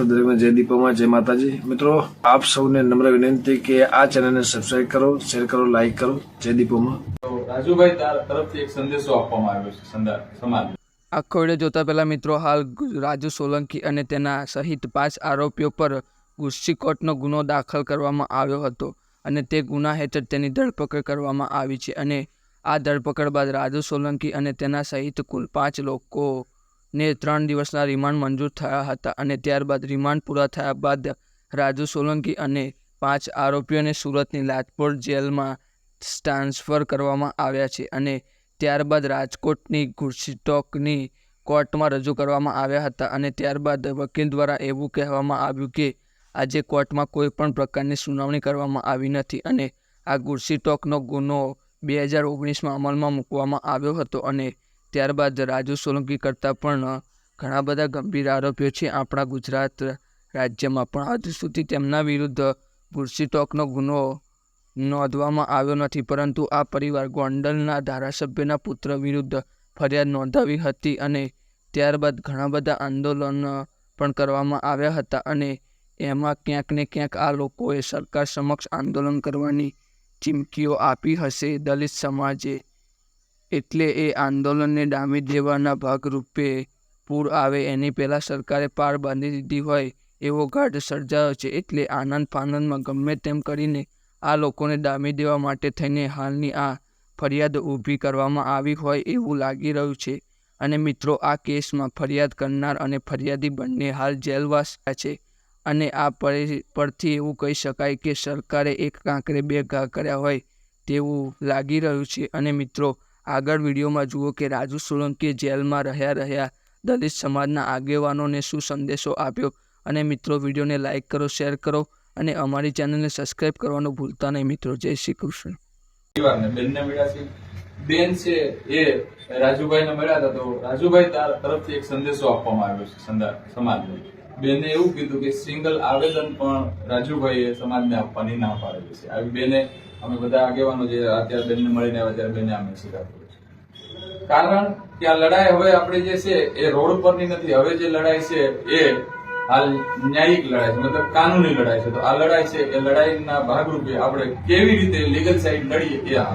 દરેકને જય દીપોમાં જય માતાજી। મિત્રો આપ સૌને નમ્ર વિનંતી કે આ ચેનલને સબસ્ક્રાઇબ કરો, શેર કરો, લાઈક કરો। જય દીપોમાં। તો રાજુભાઈ તરફથી એક સંદેશો આપવામાં આવ્યો છે સમાજ। આખો વિડીયો જોતા પહેલા મિત્રો, હાલ રાજુ સોલંકી અને તેના સહિત 5 આરોપીઓ પર ગુસ્સી કોર્ટનો ગુનો દાખલ કરવામાં આવ્યો હતો અને તે ગુના હેઠળ તેની ધરપકડ કરવામાં આવી છે અને આ ધરપકડ બાદ રાજુ સોલંકી અને તેના સહિત કુલ 5 લોકોને 3 દિવસના રિમાન્ડ મંજૂર થયા હતા અને ત્યારબાદ રિમાન્ડ પૂરા થયા બાદ રાજુ સોલંકી અને 5 આરોપીઓને સુરતની લાજપોર જેલમાં ટ્રાન્સફર કરવામાં આવ્યા છે અને ત્યારબાદ રાજકોટની ગુસ્સીટોકની કોર્ટમાં રજૂ કરવામાં આવ્યા હતા અને ત્યારબાદ વકીલ દ્વારા એવું કહેવામાં આવ્યું કે આજે કોર્ટમાં કોઈ પણ પ્રકારની સુનાવણી કરવામાં આવી નથી અને આ ગુસ્સીટોકનો ગુનો 2019માં અમલમાં મૂકવામાં આવ્યો હતો અને ત્યારબાદ રાજુ સોલંકી કરતાં પણ ઘણા બધા ગંભીર આરોપીઓ છે આપણા ગુજરાત રાજ્યમાં, પણ હજુ સુધી તેમના વિરુદ્ધ ગુસ્સીટોકનો ગુનો નોંધવામાં આવ્યો નથી, પરંતુ આ પરિવાર ગોંડલના ધારાસભ્યના પુત્ર વિરુદ્ધ ફરિયાદ નોંધાવી હતી અને ત્યારબાદ ઘણા બધા આંદોલન પણ કરવામાં આવ્યા હતા અને એમાં ક્યાંક ને ક્યાંક આ લોકોએ સરકાર સમક્ષ આંદોલન કરવાની ચીમકીઓ આપી હશે દલિત સમાજે, એટલે એ આંદોલનને ડામી દેવાના ભાગરૂપે પૂર આવે એની પહેલાં સરકારે પાર બાંધી દીધી હોય એવો ઘાટ સર્જાયો છે। એટલે આનંદ ફાનંદમાં ગમે તેમ કરીને આ લોકોને ડામી દેવા માટે થઈને હાલની આ ફરિયાદ ઊભી કરવામાં આવી હોય એવું લાગી રહ્યું છે અને મિત્રો, આ કેસમાં ફરિયાદ કરનાર અને ફરિયાદી બંને હાલ જેલવાસ છે અને આ પરથી એવું કહી શકાય કે સરકારે એક કાંકરે બે ઘા કર્યા હોય તેવું લાગી રહ્યું છે। અને મિત્રો, આગળ વિડીયોમાં જુઓ કે રાજુ સોલંકીએ જેલમાં રહ્યા દલિત સમાજના આગેવાનોને શું સંદેશો આપ્યો અને મિત્રો, વિડીયોને લાઈક કરો, શેર કરો અને અમારી ચેનલને સબસ્ક્રાઇબ કરવાનું ભૂલતા નહીં મિત્રો। જય શ્રી કૃષ્ણ। બેનને મળ્યા છે, બેન છે એ રાજુભાઈને મળ્યા હતા, તો રાજુભાઈ તરફથી એક સંદેશો આપવામાં આવ્યો છે સમાજને। બેને એવું કીધું કે સિંગલ આવેદન પણ રાજુભાઈએ સમાજને આપવાની ના પાડેલી છે। આવી બેને અમે બધા આગેવાનો જે અત્યારે બેનને મળીને આવ્યા ત્યારે બેને અમે સ્વીકાર્યું છે, કારણ કે આ લડાઈ હવે આપણે જે છે એ રોડ પરની નથી, હવે જે લડાઈ છે એ હાલ ન્યાયિક લડાઈ છે, મતલબ કાનૂની લડાઈ છે। તો આ લડાઈ છે એ લડાઈના ભાગરૂપે આપણે કેવી રીતે લીગલ સાઈડ લડીએ એ